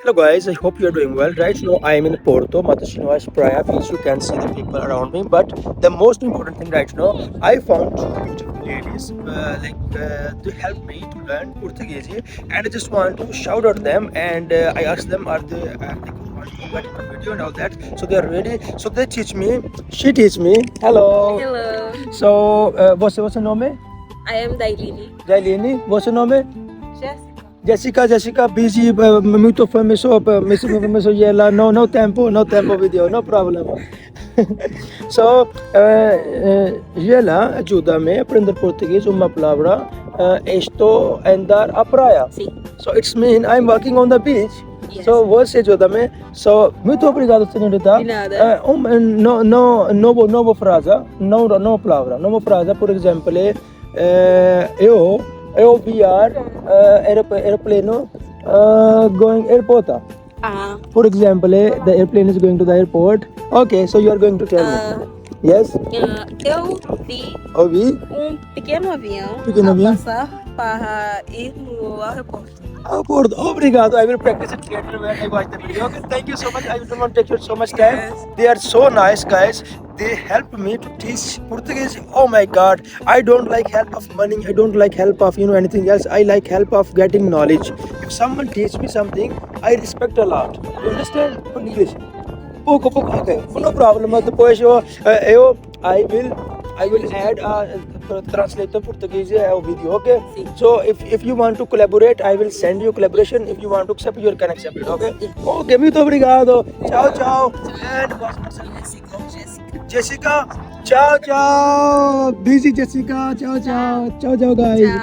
Hello guys, I hope you're doing well. Right now I am in Porto, Matosinhos Praia Beach. You can see the people around me. But the most important thing right now, I found two beautiful ladies to help me to learn Portuguese, and I just want to shout out them. And I asked them, are they want to get in a video and all that? So they are ready. So they teach me. She teach me. Hello. Hello, So what's your name? I am Dailini. Jailini. What's your name? Jessica. Jessica, busy, muito famoso, famoso yela, no tempo video, no problem. So, Yela, ayúdame a aprender português uma palavra. Estou andar à praia. Sim. So, it's mean I'm walking on the beach. Yes. So, você ayúdame. So, muito obrigado, senhorita. De nada. Novo frase, não palavra, nova frase, por exemplo, eu viar aeroplane going airport. For example, the airplane is going to the airport. Okay, so you are going to tell me. Yes? Eu vi Ouvi? pequeno avião Pequeno a avião? passar para ir no aeroporto. Airport. Obrigado. I will practice it later when I watch the video. Okay, thank you so much. I don't want to take you so much time. Yes. They are so nice guys. They help me to teach Portuguese. Oh my God. I don't like help of money. I don't like help of anything else. I like help of getting knowledge. If someone teach me something, I respect a lot. You understand? English. Pouco. Okay. No problem. Depois I will add a translator Portuguese video. Okay. Sim. So if you want to collaborate, I will send you collaboration. If you want to accept, you can accept it. Okay. Okay. Muito obrigado. Ciao. And Jessica. Ciao. Busy Jessica. Ciao guys. Ciao.